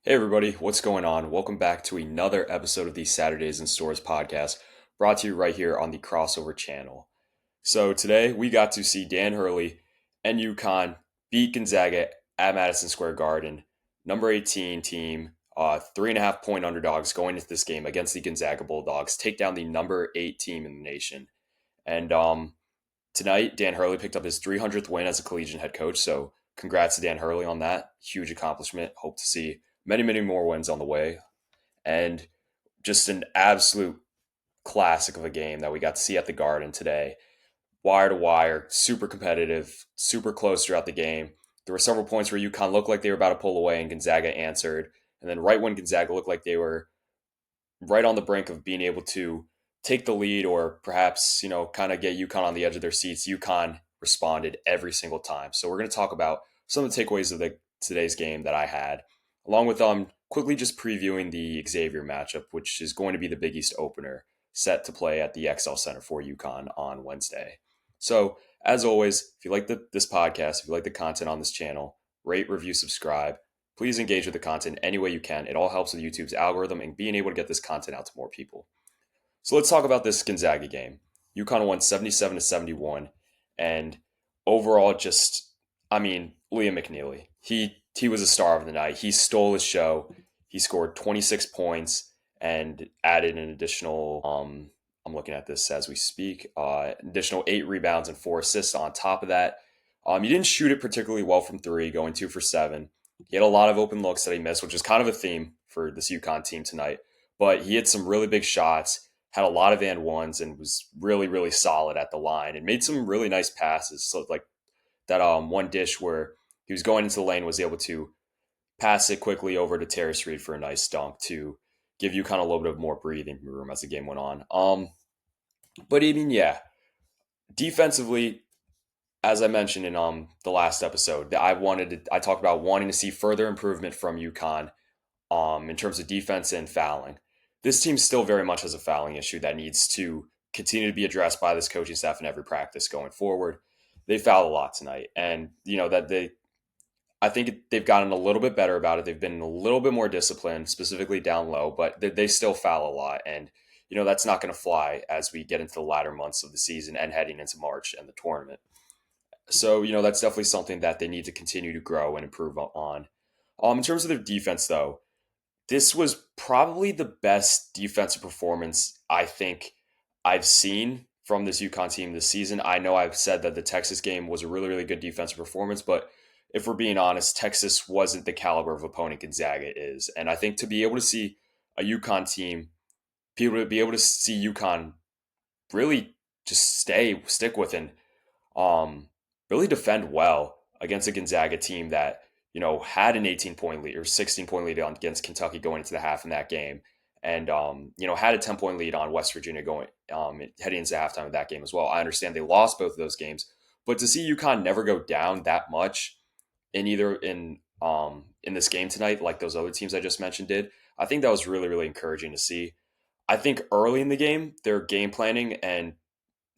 Hey everybody, what's going on? Welcome back to another episode of the Saturdays in Stores podcast, brought to you right here on the Crossover channel. So today we got to see Dan Hurley and UConn beat Gonzaga at Madison Square Garden, number 18 team, 3.5 point underdogs going into this game against the Gonzaga Bulldogs, take down the number 8 team in the nation. And tonight, Dan Hurley picked up his 300th win as a collegiate head coach. So congrats to Dan Hurley on that. Huge accomplishment. Hope to see many, many more wins on the way. And just an absolute classic of a game that we got to see at the Garden today. Wire to wire, super competitive, super close throughout the game. There were several points where UConn looked like they were about to pull away and Gonzaga answered. And then right when Gonzaga looked like they were right on the brink of being able to take the lead or perhaps, kind of get UConn on the edge of their seats, UConn responded every single time. So we're going to talk about some of the takeaways of today's game that I had, along with quickly just previewing the Xavier matchup, which is going to be the Big East opener set to play at the XL Center for UConn on Wednesday. So as always, if you like this podcast, if you like the content on this channel, rate, review, subscribe. Please engage with the content any way you can. It all helps with YouTube's algorithm and being able to get this content out to more people. So let's talk about this Gonzaga game. UConn won 77-71, and overall, Liam McNeeley. He was a star of the night. He stole his show. He scored 26 points and added an additional. I'm looking at this as we speak. Additional 8 rebounds and 4 assists on top of that. He didn't shoot it particularly well from three, going 2 for 7. He had a lot of open looks that he missed, which is kind of a theme for this UConn team tonight. But he had some really big shots, had a lot of and ones, and was really, really solid at the line and made some really nice passes. So like that one dish where he was going into the lane, was able to pass it quickly over to Terrace Reed for a nice dunk to give you kind of a little bit of more breathing room as the game went on. But I mean, yeah, defensively, as I mentioned in the last episode, I talked about wanting to see further improvement from UConn in terms of defense and fouling. This team still very much has a fouling issue that needs to continue to be addressed by this coaching staff in every practice going forward. They fouled a lot tonight, and I think they've gotten a little bit better about it. They've been a little bit more disciplined, specifically down low, but they still foul a lot, and that's not going to fly as we get into the latter months of the season and heading into March and the tournament. So, that's definitely something that they need to continue to grow and improve on. In terms of their defense, though, this was probably the best defensive performance I think I've seen from this UConn team this season. I know I've said that the Texas game was a really, really good defensive performance, but if we're being honest, Texas wasn't the caliber of opponent Gonzaga is. And I think to be able to see a UConn team, people to be able to see UConn really just stick with and um, really defend well against a Gonzaga team that had an 18-point lead or 16-point lead on against Kentucky going into the half in that game, and had a 10-point lead on West Virginia going heading into halftime of that game as well. I understand they lost both of those games, but to see UConn never go down that much in this game tonight, like those other teams I just mentioned did, I think that was really, really encouraging to see. I think early in the game, their game planning and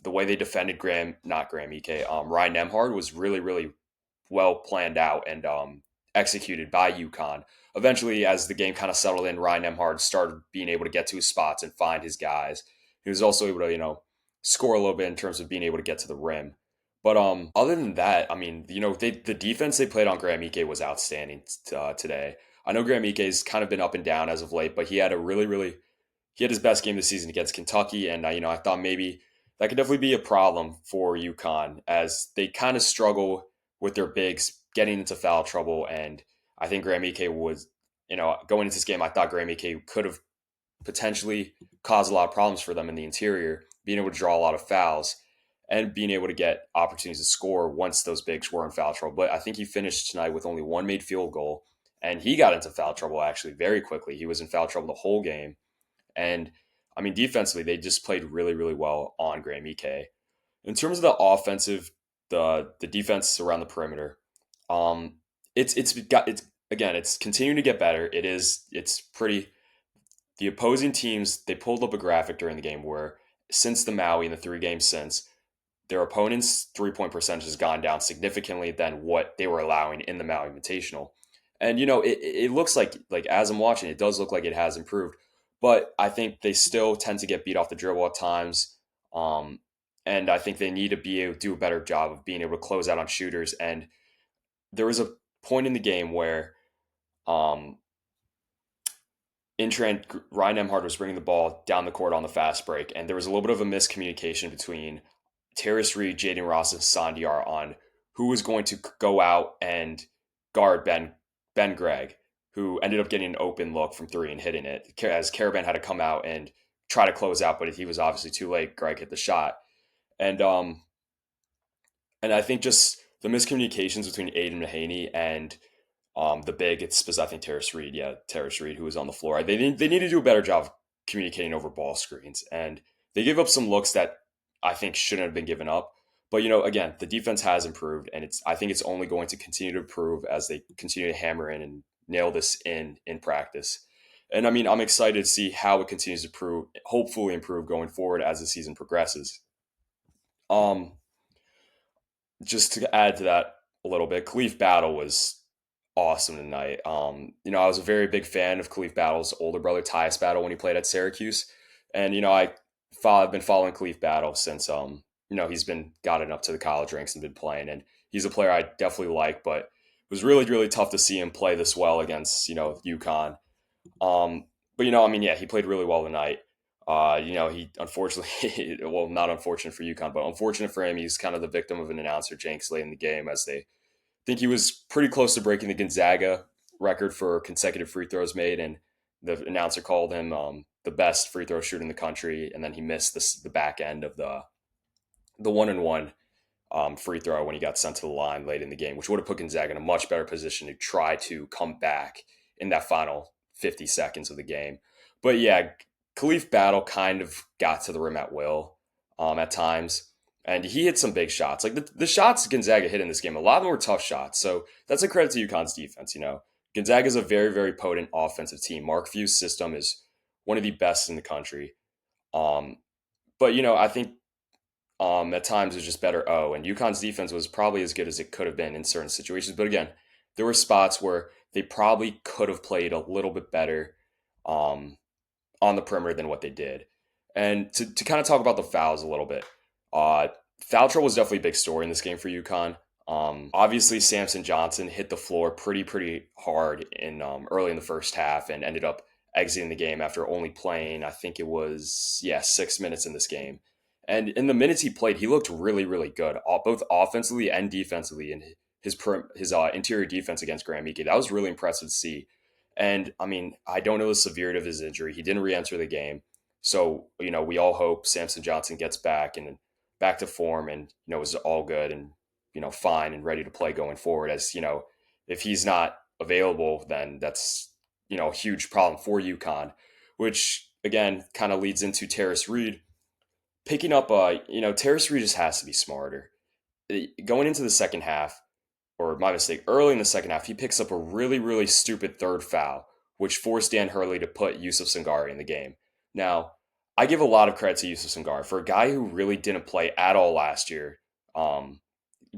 the way they defended Ryan Nemhard was really, really well planned out and executed by UConn. Eventually, as the game kind of settled in, Ryan Nemhard started being able to get to his spots and find his guys. He was also able to, score a little bit in terms of being able to get to the rim. But other than that, I mean, the defense they played on Graham Ike was outstanding today. I know Graham Ike's kind of been up and down as of late, but he had a really, really he had his best game this season against Kentucky, and I thought maybe that could definitely be a problem for UConn as they kind of struggle with their bigs getting into foul trouble. And I think Graham Ike was, going into this game, I thought Graham Ike could have potentially caused a lot of problems for them in the interior, being able to draw a lot of fouls and being able to get opportunities to score once those bigs were in foul trouble. But I think he finished tonight with only one made field goal, and he got into foul trouble actually very quickly. He was in foul trouble the whole game. And I mean, defensively, they just played really, really well on Graham Ike. In terms of the offensive, the defense around the perimeter, um, it's continuing to get better. It's pretty. The opposing teams, they pulled up a graphic during the game where since the Maui in the 3 games since, their opponents' 3-point percentage has gone down significantly than what they were allowing in the Maui Invitational. And it looks like as I'm watching, it does look like it has improved, but I think they still tend to get beat off the dribble at times. Um, and I think they need to be able to do a better job of being able to close out on shooters. And there was a point in the game where um, Intrant Ryan Emhart was bringing the ball down the court on the fast break, and there was a little bit of a miscommunication between Terrace Reed, Jaden Ross, and Sandiar on who was going to go out and guard Ben Gregg, who ended up getting an open look from three and hitting it. As Caravan had to come out and try to close out, but he was obviously too late. Gregg hit the shot, and I think just the miscommunications between Aiden Mahaney and the big, it's I think Terrace Reed, yeah, Terrace Reed, who was on the floor. They need to do a better job of communicating over ball screens, and they gave up some looks that I think shouldn't have been given up. But again, the defense has improved, and I think it's only going to continue to improve as they continue to hammer in and nail this in practice. And I mean, I'm excited to see how it continues to improve, hopefully improve going forward as the season progresses. Um, just to add to that a little bit, Khalif Battle was awesome tonight. I was a very big fan of Khalif Battle's older brother, Tyus Battle, when he played at Syracuse. And, I've been following Khalif Battle since, he's been gotten up to the college ranks and been playing. And he's a player I definitely like, but it was really, really tough to see him play this well against, UConn. But, yeah, he played really well tonight. He unfortunately, well, not unfortunate for UConn, but unfortunate for him, he's kind of the victim of an announcer jinx late in the game as they think he was pretty close to breaking the Gonzaga record for consecutive free throws made, and the announcer called him the best free throw shooter in the country, and then he missed the back end of the 1-and-1 free throw when he got sent to the line late in the game, which would have put Gonzaga in a much better position to try to come back in that final 50 seconds of the game. But yeah, Khalif Battle kind of got to the rim at will at times. And he hit some big shots. Like the shots Gonzaga hit in this game, a lot of them were tough shots. So that's a credit to UConn's defense. Gonzaga is a very, very potent offensive team. Mark Few's system is one of the best in the country. Um, but I think at times it was just better. Oh, and UConn's defense was probably as good as it could have been in certain situations. But again, there were spots where they probably could have played a little bit better um, on the perimeter than what they did. And to kind of talk about the fouls a little bit, uh, foul trouble was definitely a big story in this game for UConn. Obviously, Samson Johnson hit the floor pretty hard in early in the first half and ended up exiting the game after only playing, I think it was 6 minutes in this game. And in the minutes he played, he looked really really good, both offensively and defensively. And his interior defense against Graham Ike, that was really impressive to see. And I mean, I don't know the severity of his injury. He didn't re-enter the game, so we all hope Samson Johnson gets back and back to form and is all good and fine and ready to play going forward. As if he's not available, then that's a huge problem for UConn, which again kind of leads into Terrace Reed picking up. Terrace Reed just has to be smarter going into the second half. Or my mistake, early in the second half, he picks up a really, really stupid third foul, which forced Dan Hurley to put Yusuf Sangari in the game. Now, I give a lot of credit to Yusuf Sangari for a guy who really didn't play at all last year,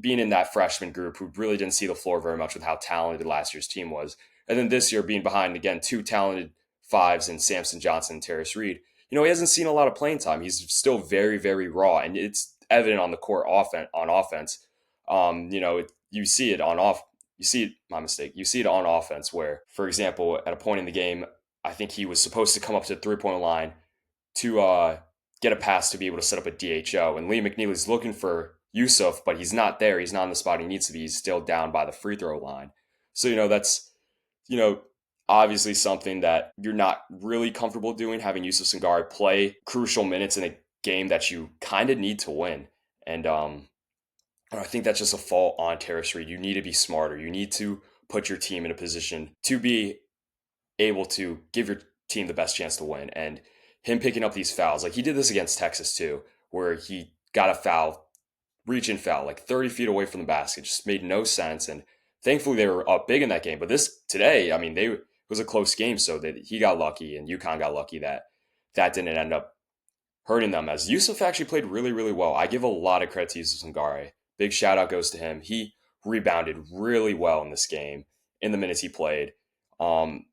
being in that freshman group who really didn't see the floor very much with how talented last year's team was. And then this year being behind, again, two talented fives in Samson Johnson and Terrace Reed. He hasn't seen a lot of playing time. He's still very, very raw, and it's evident on the court on offense. You see it on off. You see it. My mistake. You see it on offense where, for example, at a point in the game, I think he was supposed to come up to the 3-point line to get a pass to be able to set up a DHO, and Liam McNeeley's looking for Yusuf, but he's not there. He's not in the spot he needs to be. He's still down by the free throw line. So that's obviously something that you're not really comfortable doing, having Yusuf Sangari play crucial minutes in a game that you kind of need to win. And I think that's just a fault on Terrace Reed. You need to be smarter. You need to put your team in a position to be able to give your team the best chance to win. And him picking up these fouls, like he did this against Texas too, where he got a foul, reach and foul, like 30 feet away from the basket. Just made no sense. And thankfully they were up big in that game. But this today, I mean, it was a close game, so that he got lucky and UConn got lucky that didn't end up hurting them, as Yusuf actually played really, really well. I give a lot of credit to Yusuf Sangare. Big shout out goes to him. He rebounded really well in this game. in the minutes he played. Um,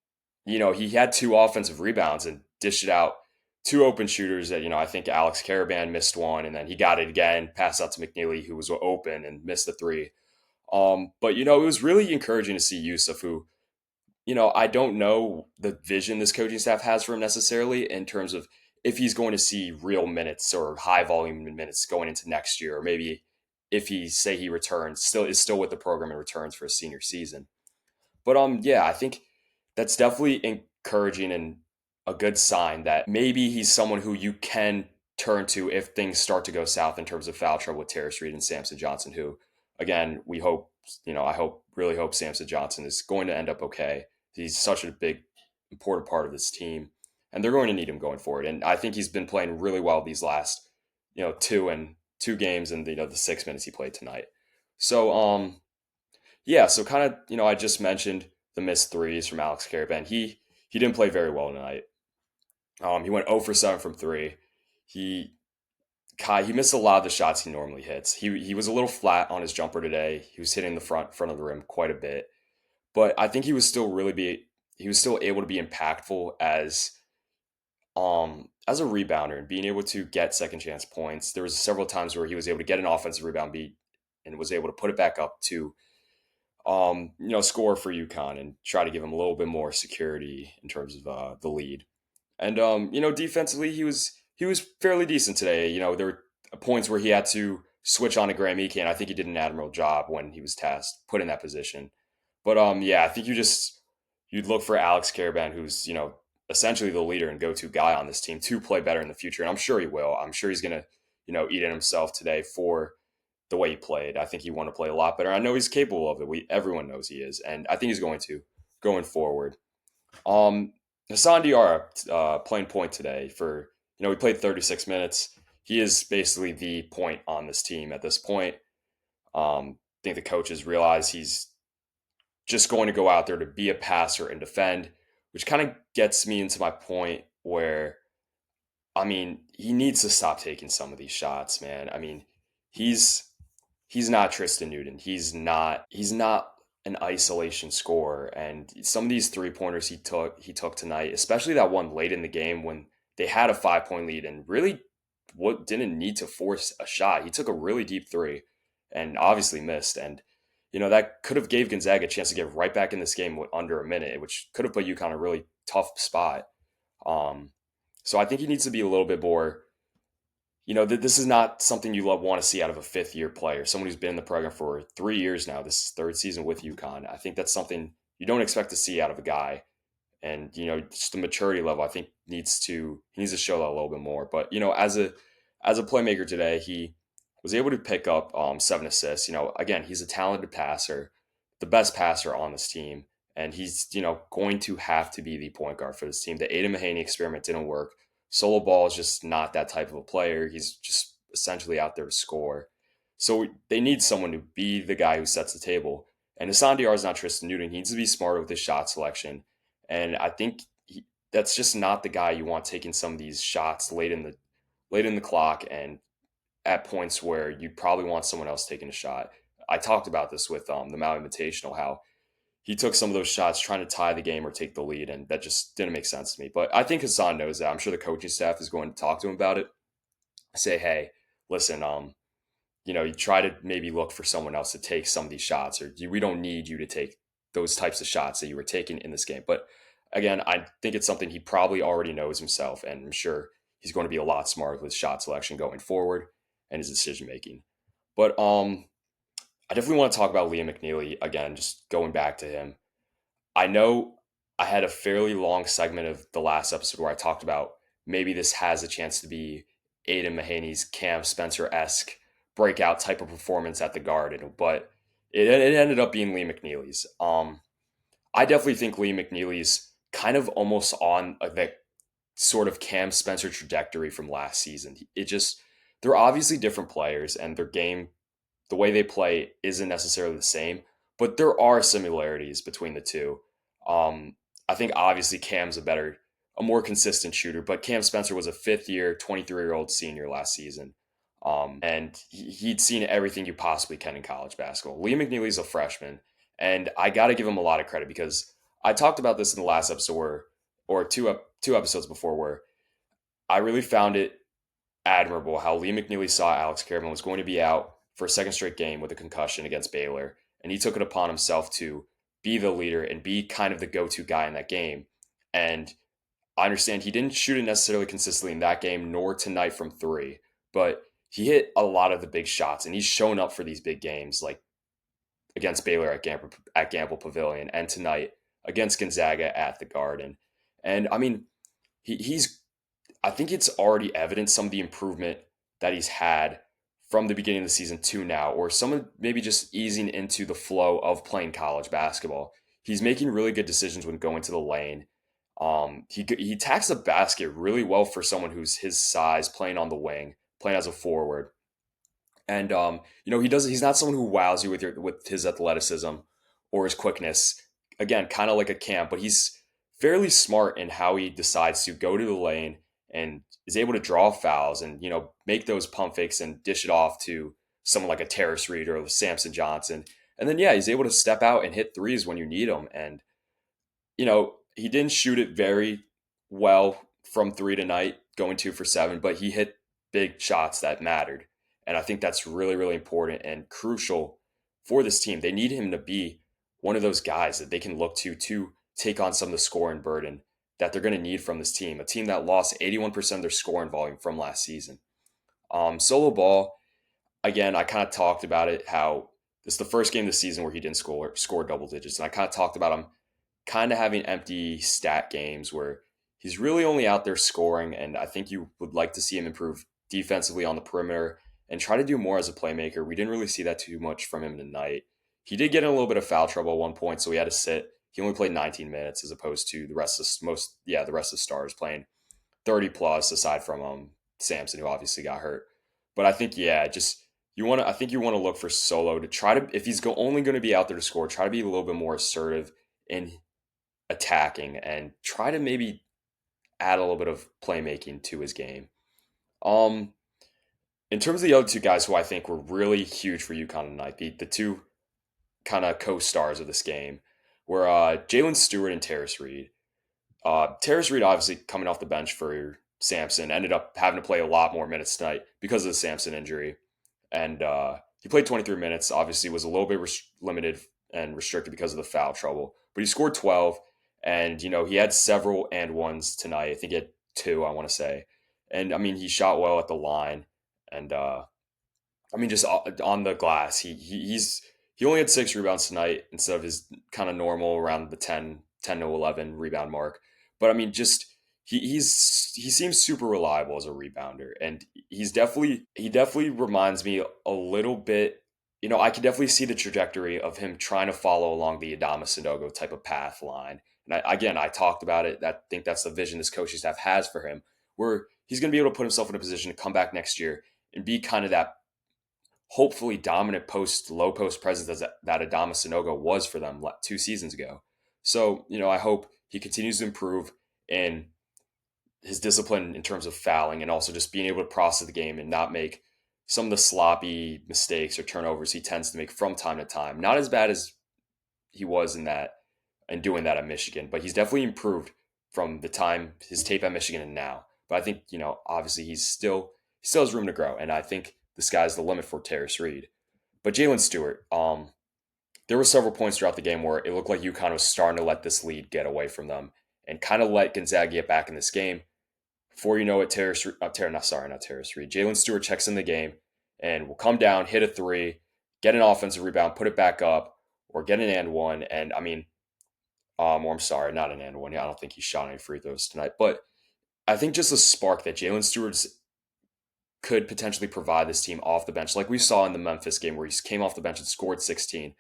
he had two offensive rebounds and dished it out two open shooters that, I think Alex Caravan missed one and then he got it again, passed out to McNeeley, who was open and missed the three. But, it was really encouraging to see Yusuf, who, I don't know the vision this coaching staff has for him necessarily in terms of if he's going to see real minutes or high volume minutes going into next year, or maybe if he returns, still with the program and returns for a senior season. But yeah, I think that's definitely encouraging and a good sign that maybe he's someone who you can turn to if things start to go south in terms of foul trouble with Terrace Reed and Samson Johnson, who again, we hope, really hope Samson Johnson is going to end up okay. He's such a big, important part of this team, and they're going to need him going forward. And I think he's been playing really well these last, two games and the 6 minutes he played tonight. So yeah, so kind of, I just mentioned the missed threes from Alex Caravan. He didn't play very well tonight. He went 0 for 7 from three. He he missed a lot of the shots he normally hits. He was a little flat on his jumper today. He was hitting the front of the rim quite a bit, but I think he was still able to be impactful as a rebounder and being able to get second chance points. There was several times where he was able to get an offensive rebound beat and was able to put it back up to score for UConn and try to give him a little bit more security in terms of the lead. And defensively, he was fairly decent today. There were points where he had to switch on to Graham Eke, and I think he did an admirable job when he was tasked, put in that position. But yeah, I think you'd look for Alex Caravan, who's essentially the leader and go-to guy on this team, to play better in the future, and I'm sure he will. I'm sure he's gonna eat in himself today for the way he played. I think he want to play a lot better. I know he's capable of it. Everyone knows he is, and I think he's going to going forward. Um, Hassan Diarra playing point today for he played 36 minutes. He is basically the point on this team at this point. I think the coaches realize he's just going to go out there to be a passer and defend, which kind of gets me into my point where, I mean, he needs to stop taking some of these shots, man. I mean, he's he's not Tristan Newton. He's not an isolation scorer. And some of these 3-pointers he took tonight, especially that one late in the game when they had a 5-point lead and really what didn't need to force a shot. He took a really deep three and obviously missed. And that could have gave Gonzaga a chance to get right back in this game with under a minute, which could have put UConn in a really tough spot. Um, so I think he needs to be a little bit more this is not something you want to see out of a fifth-year player, someone who's been in the program for 3 years now. This is third season with UConn. I think that's something you don't expect to see out of a guy, and just the maturity level. I think he needs to show that a little bit more. But as a playmaker today, he was able to pick up 7 assists. Again, he's a talented passer, the best passer on this team, and he's going to have to be the point guard for this team. The Aiden Mahaney experiment didn't work. Solo ball is just not that type of a player. He's just essentially out there to score. So they need someone to be the guy who sets the table. And Hassan Diarra is not Tristan Newton. He needs to be smarter with his shot selection. And I think that's just not the guy you want taking some of these shots late in the clock and at points where you probably want someone else taking a shot. I talked about this with the Maui Invitational, how he took some of those shots trying to tie the game or take the lead, and that just didn't make sense to me. But I think Hassan knows that. I'm sure the coaching staff is going to talk to him about it. Say, hey, listen, you try to maybe look for someone else to take some of these shots, or we don't need you to take those types of shots that you were taking in this game. But again, I think it's something he probably already knows himself, and I'm sure he's going to be a lot smarter with shot selection going forward and his decision making. But I definitely want to talk about Liam McNeeley again, just going back to him. I know I had a fairly long segment of the last episode where I talked about maybe this has a chance to be Aiden Mahaney's Cam Spencer-esque breakout type of performance at the Garden, but it ended up being Lee McNeely's. I definitely think Lee McNeely's kind of almost on the sort of Cam Spencer trajectory from last season. They're obviously different players and their game, the way they play isn't necessarily the same, but there are similarities between the two. I think obviously Cam's a more consistent shooter, but Cam Spencer was a fifth year, 23-year-old senior last season. And he'd seen everything you possibly can in college basketball. Liam McNeely's a freshman, And I got to give him a lot of credit because I talked about this in the last episode or two episodes before, where I really found it admirable how Liam McNeeley saw Alex Caravan was going to be out for a second straight game with a concussion against Baylor, and he took it upon himself to be the leader and be kind of the go-to guy in that game. And I understand he didn't shoot it necessarily consistently in that game, nor tonight from three, but he hit a lot of the big shots, and he's shown up for these big games, like against Baylor at Gamble Pavilion, and tonight against Gonzaga at the Garden. And I mean, he's I think it's already evident some of the improvement that he's had from the beginning of the season to now, or some of maybe just easing into the flow of playing college basketball. He's making really good decisions when going to the lane. He attacks the basket really well for someone who's his size, playing on the wing, playing as a forward. And he's not someone who wows you with his athleticism or his quickness. Again, kind of like a Camp, but he's fairly smart in how he decides to go to the lane and is able to draw fouls and make those pump fakes and dish it off to someone like a Terrace Reed or Samson Johnson. And then he's able to step out and hit threes when you need them. And he didn't shoot it very well from three tonight, going 2 for 7, but he hit big shots that mattered. And I think that's really, really important and crucial for this team. They need him to be one of those guys that they can look to take on some of the scoring burden that they're going to need from this team. A team that lost 81% of their scoring volume from last season. Solo ball, again, I kind of talked about it, how this is the first game this season where he didn't score double digits. And I kind of talked about him kind of having empty stat games where he's really only out there scoring. And I think you would like to see him improve defensively on the perimeter and try to do more as a playmaker. We didn't really see that too much from him tonight. He did get in a little bit of foul trouble at one point, so he had to sit. He only played 19 minutes as opposed to the rest of the stars playing 30 plus, aside from Samson, who obviously got hurt. But I think just I think you want to look for Solo to try to, if he's only going to be out there to score, try to be a little bit more assertive in attacking and try to maybe add a little bit of playmaking to his game. In terms of the other two guys who I think were really huge for UConn tonight, the two kind of co-stars of this game were Jalen Stewart and Terrace Reed. Terrace Reed, obviously coming off the bench for Samson, ended up having to play a lot more minutes tonight because of the Samson injury. And he played 23 minutes, obviously was a little bit limited and restricted because of the foul trouble. But he scored 12, and, he had several and ones tonight. I think he had two, I want to say. And, I mean, he shot well at the line. And, just on the glass, he only had 6 rebounds tonight instead of his kind of normal around the 10 to 11 rebound mark. But I mean, just he seems super reliable as a rebounder, and he definitely reminds me a little bit. I could definitely see the trajectory of him trying to follow along the Adama Sanogo type of path line. And I talked about it. I think that's the vision this coaching staff has for him, where he's going to be able to put himself in a position to come back next year and be kind of that hopefully dominant low post presence that Adama Sanogo was for them 2 seasons ago. So, I hope he continues to improve in his discipline in terms of fouling and also just being able to process the game and not make some of the sloppy mistakes or turnovers he tends to make from time to time. Not as bad as he was in that and doing that at Michigan, but he's definitely improved from the time his tape at Michigan and now. But I think, obviously he still has room to grow. And I think the sky's the limit for Terrace Reed. But Jalen Stewart, there were several points throughout the game where it looked like UConn was starting to let this lead get away from them and kind of let Gonzaga get back in this game. Before you know it, Jalen Stewart checks in the game and will come down, hit a three, get an offensive rebound, put it back up, or get an and one. And I mean, or I'm sorry, not an and one. I don't think he shot any free throws tonight. But I think just a spark that Jalen Stewart's could potentially provide this team off the bench, like we saw in the Memphis game where he came off the bench and scored 16,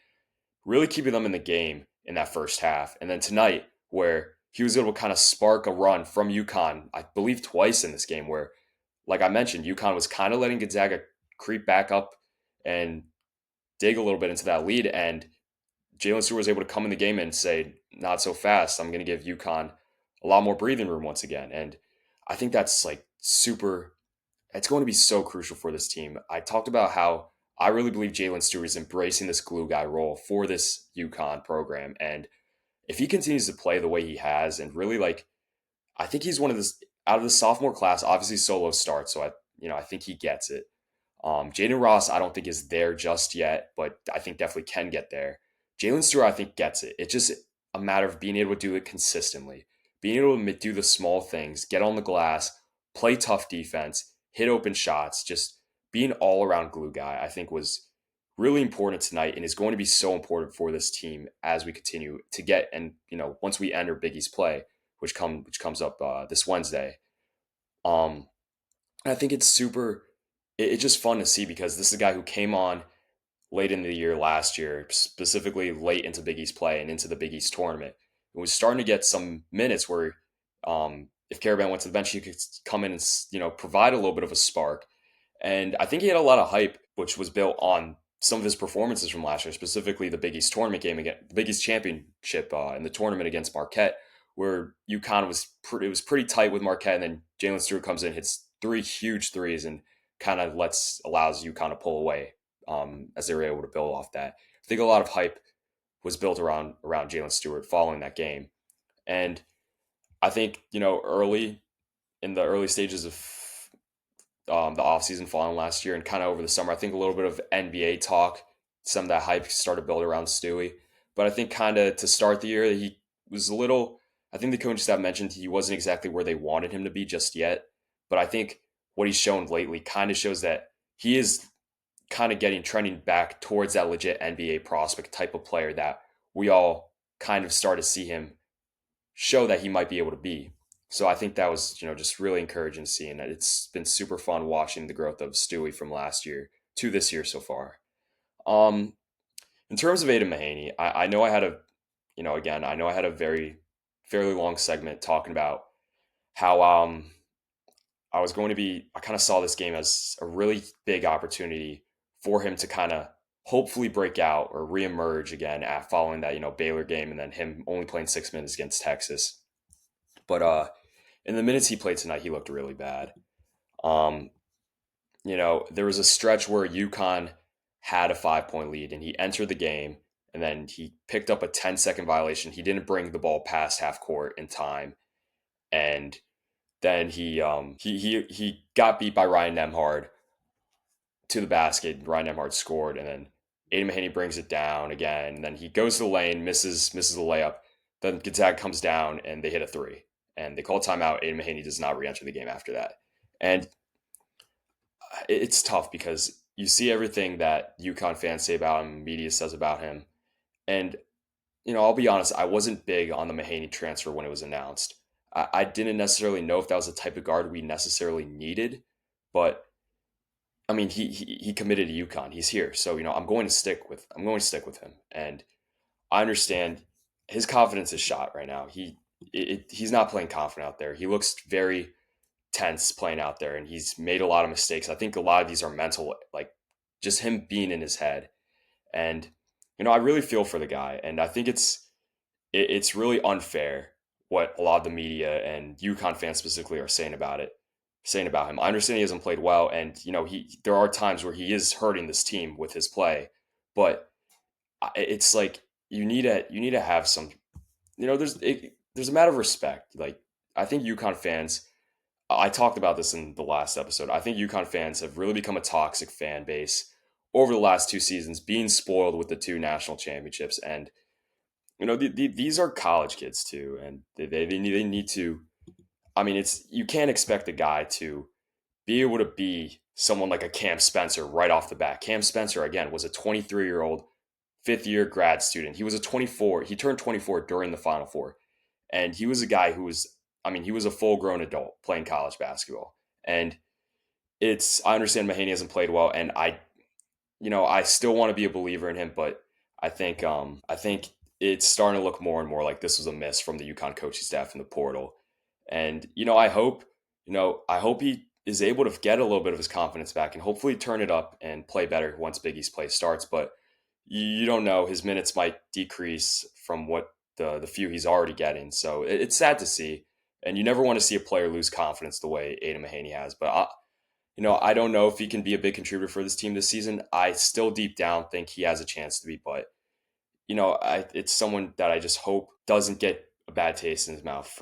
really keeping them in the game in that first half. And then tonight, where he was able to kind of spark a run from UConn, I believe twice in this game, where, like I mentioned, UConn was kind of letting Gonzaga creep back up and dig a little bit into that lead. And Jalen Stewart was able to come in the game and say, not so fast. I'm going to give UConn a lot more breathing room once again. And I think that's like it's going to be so crucial for this team. I talked about how I really believe Jalen Stewart is embracing this glue guy role for this UConn program. And if he continues to play the way he has and really like, I think he's one of this out of the sophomore class, obviously solo start. So I think he gets it. Jaden Ross, I don't think is there just yet, but I think definitely can get there. Jalen Stewart, I think gets it. It's just a matter of being able to do it consistently, being able to do the small things, get on the glass, play tough defense, hit open shots, just being all around glue guy. I think was really important tonight and is going to be so important for this team as we continue to get and once we enter Big East play, which comes up this Wednesday. Um, I think it's super. It's just fun to see because this is a guy who came on late in the year last year, specifically late into Big East play and into the Big East tournament. It was starting to get some minutes where, if Caravan went to the bench, he could come in and provide a little bit of a spark. And I think he had a lot of hype, which was built on some of his performances from last year, specifically the Big East tournament game again, the Big East championship in the tournament against Marquette, where UConn was pretty tight with Marquette, and then Jalen Stewart comes in, hits three huge threes, and kind of allows UConn to pull away as they were able to build off that. I think a lot of hype was built around Jalen Stewart following that game, and I think early in the early stages of the offseason following last year and kind of over the summer, I think a little bit of NBA talk, some of that hype started building around Stewie. But I think kind of to start the year, he was a little. I think the coaching staff mentioned he wasn't exactly where they wanted him to be just yet. But I think what he's shown lately kind of shows that he is kind of trending back towards that legit NBA prospect type of player that we all kind of start to see him show that he might be able to be. So I think that was, just really encouraging seeing that. It's been super fun watching the growth of Stewie from last year to this year so far. Um, in terms of Aiden Mahaney, I know I had I know I had a very fairly long segment talking about how I kind of saw this game as a really big opportunity for him to kind of hopefully break out or reemerge again at following that, Baylor game and then him only playing 6 minutes against Texas. But in the minutes he played tonight, he looked really bad. Um, there was a stretch where UConn had a 5 point lead and he entered the game and then he picked up a 10-second violation. He didn't bring the ball past half court in time. And then he got beat by Ryan Nemhard to the basket. Ryan Nemhard scored, and then Aiden Mahaney brings it down again. And then he goes to the lane, misses the layup. Then Gonzaga comes down and they hit a three. And they call timeout. Aiden Mahaney does not re-enter the game after that. And it's tough because you see everything that UConn fans say about him, media says about him. And, I'll be honest, I wasn't big on the Mahaney transfer when it was announced. I didn't necessarily know if that was the type of guard we necessarily needed, but I mean, he committed to UConn. He's here, so I'm going to stick with him. And I understand his confidence is shot right now. He's not playing confident out there. He looks very tense playing out there, and he's made a lot of mistakes. I think a lot of these are mental, like just him being in his head. And I really feel for the guy, and I think it's really unfair what a lot of the media and UConn fans specifically are saying about him. I understand he hasn't played well, and there are times where he is hurting this team with his play, but it's like you need to have some, there's a matter of respect. Like I think UConn fans, I talked about this in the last episode. I think UConn fans have really become a toxic fan base over the last 2 seasons, being spoiled with the 2 national championships, and these are college kids too, and they need to. I mean, you can't expect a guy to be able to be someone like a Cam Spencer right off the bat. Cam Spencer, again, was a 23-year-old fifth-year grad student. He was a 24. He turned 24 during the Final Four, and he was a guy who was. I mean, he was a full-grown adult playing college basketball, and I understand Mahaney hasn't played well, and I still want to be a believer in him, but I think it's starting to look more and more like this was a miss from the UConn coaching staff in the portal. And I hope he is able to get a little bit of his confidence back and hopefully turn it up and play better once Big East play starts. But you don't know, his minutes might decrease from what the few he's already getting. So it's sad to see, and you never want to see a player lose confidence the way Aiden Mahaney has. But I don't know if he can be a big contributor for this team this season. I still deep down think he has a chance to be, but it's someone that I just hope doesn't get a bad taste in his mouth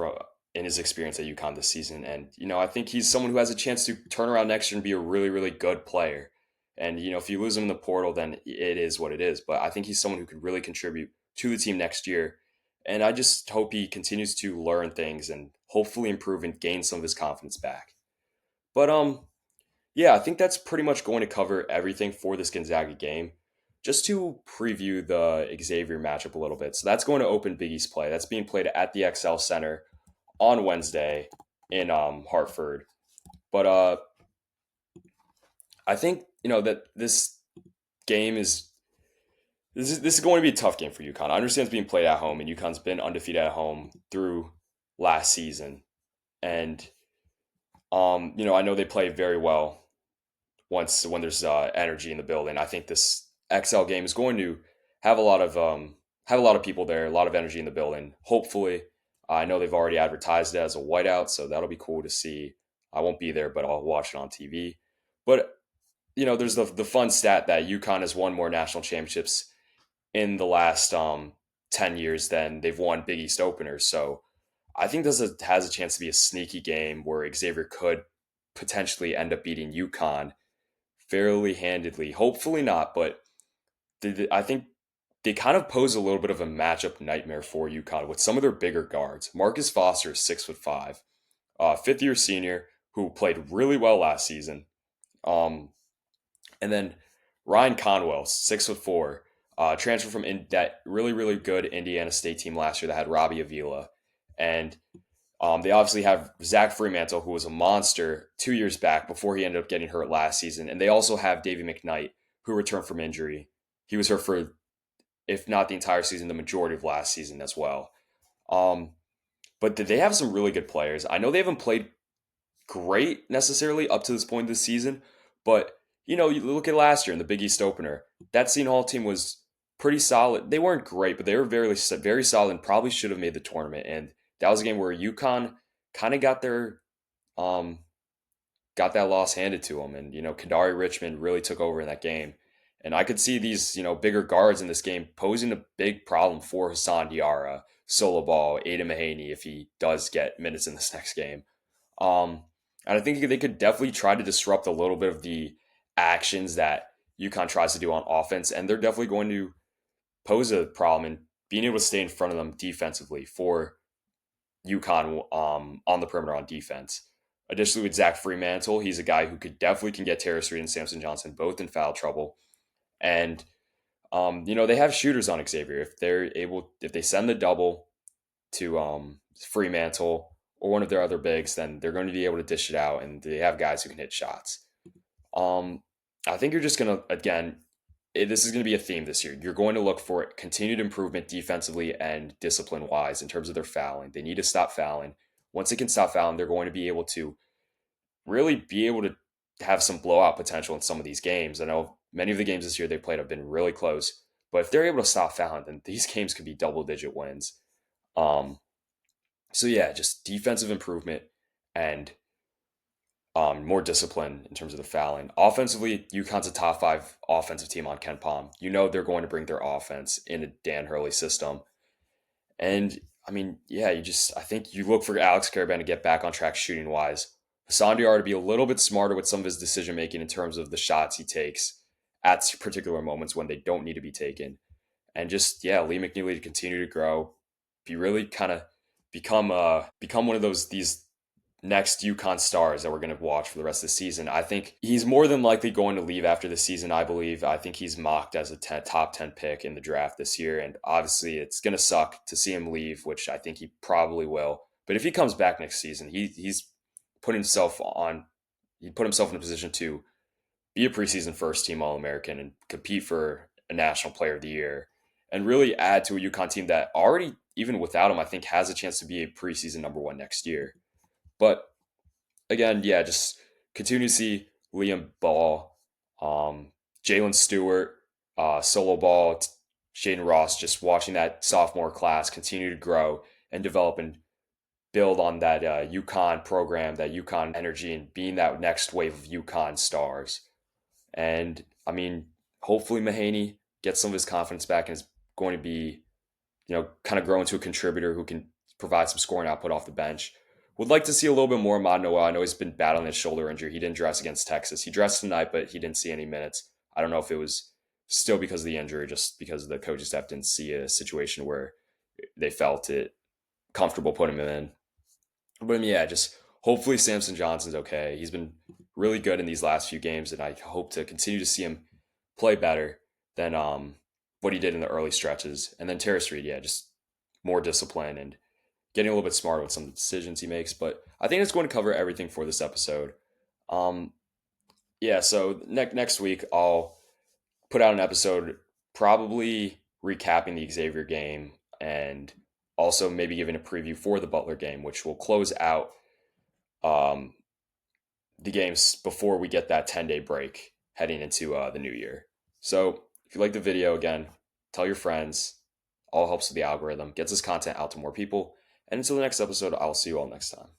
in his experience at UConn this season. And I think he's someone who has a chance to turn around next year and be a really, really good player. And if you lose him in the portal, then it is what it is. But I think he's someone who can really contribute to the team next year. And I just hope he continues to learn things and hopefully improve and gain some of his confidence back. But yeah, I think that's pretty much going to cover everything for this Gonzaga game. Just to preview the Xavier matchup a little bit. So that's going to open Big East play. That's being played at the XL Center on Wednesday in Hartford. But I think that this game is this is going to be a tough game for UConn. I understand it's being played at home, and UConn's been undefeated at home through last season, and I know they play very well when there's energy in the building. I think this XL game is going to have a lot of people there, a lot of energy in the building. Hopefully, I know they've already advertised it as a whiteout, so that'll be cool to see. I won't be there, but I'll watch it on TV. But there's the fun stat that UConn has won more national championships in the last 10 years than they've won Big East openers. So I think has a chance to be a sneaky game where Xavier could potentially end up beating UConn fairly handedly. Hopefully not, but I think they kind of pose a little bit of a matchup nightmare for UConn with some of their bigger guards. Marcus Foster is 6'5", fifth year senior who played really well last season. And then Ryan Conwell, 6'4", transferred from that really, really good Indiana State team last year that had Robbie Avila. And they obviously have Zach Fremantle, who was a monster 2 years back before he ended up getting hurt last season. And they also have Davey McKnight, who returned from injury. He was hurt for, if not the entire season, the majority of last season as well. Um, but they have some really good players. I know they haven't played great necessarily up to this point this season, but you look at last year in the Big East opener. That Seton Hall team was pretty solid. They weren't great, but they were very, very solid and probably should have made the tournament. And that was a game where UConn kind of um got that loss handed to them, and Kadari Richmond really took over in that game. And I could see these bigger guards in this game posing a big problem for Hassan Diarra, Solo Ball, Aiden Mahaney if he does get minutes in this next game. Um, and I think they could definitely try to disrupt a little bit of the actions that UConn tries to do on offense, and they're definitely going to pose a problem in being able to stay in front of them defensively for UConn on the perimeter on defense. Additionally, with Zach Fremantle, he's a guy who definitely can get Terrace Reed and Samson Johnson both in foul trouble. And they have shooters on Xavier. If they send the double to Fremantle or one of their other bigs, then they're going to be able to dish it out, and they have guys who can hit shots. Um, I think you're just gonna this is going to be a theme this year. You're going to look for continued improvement defensively and discipline wise in terms of their fouling. They need to stop fouling. Once they can stop fouling, they're going to be able to really be able to have some blowout potential in some of these games. I know many of the games this year they played have been really close, but if they're able to stop fouling, then these games could be double digit wins. Um, so yeah, just defensive improvement and more discipline in terms of the fouling. Offensively, UConn's a top 5 offensive team on Ken Palm. They're going to bring their offense in a Dan Hurley system. And I mean, yeah, I think you look for Alex Caravan to get back on track shooting wise. Hassan Diarra to be a little bit smarter with some of his decision making in terms of the shots he takes at particular moments when they don't need to be taken. And just, yeah, Liam McNeeley to continue to grow, be really kind of become one of these next UConn stars that we're going to watch for the rest of the season. I think he's more than likely going to leave after the season, I believe. I think he's mocked as a top 10 pick in the draft this year. And obviously, it's going to suck to see him leave, which I think he probably will. But if he comes back next season, he's put himself he put himself in a position to be a preseason first team All-American and compete for a National Player of the Year and really add to a UConn team that already, even without him, I think has a chance to be a preseason number 1 next year. But again, yeah, just continue to see Liam Ball, Jalen Stewart, Solo Ball, Shaden Ross, just watching that sophomore class continue to grow and develop and build on that UConn program, that UConn energy, and being that next wave of UConn stars. And I mean, hopefully Mahaney gets some of his confidence back and is going to be, kind of grow into a contributor who can provide some scoring output off the bench. Would like to see a little bit more of Mod Noel. I know he's been battling his shoulder injury. He didn't dress against Texas. He dressed tonight, but he didn't see any minutes. I don't know if it was still because of the injury, just because the coaching staff didn't see a situation where they felt it comfortable putting him in. But yeah, just hopefully Samson Johnson's okay. He's been really good in these last few games, and I hope to continue to see him play better than what he did in the early stretches. And then Terrace Reed, yeah, just more discipline and getting a little bit smarter with some of the decisions he makes. But I think it's going to cover everything for this episode. Um, yeah, so next week I'll put out an episode probably recapping the Xavier game and also maybe giving a preview for the Butler game, which will close out um, the games before we get that 10-day break heading into the new year. So if you like the video, again, tell your friends. All helps with the algorithm, gets this content out to more people. And until the next episode, I'll see you all next time.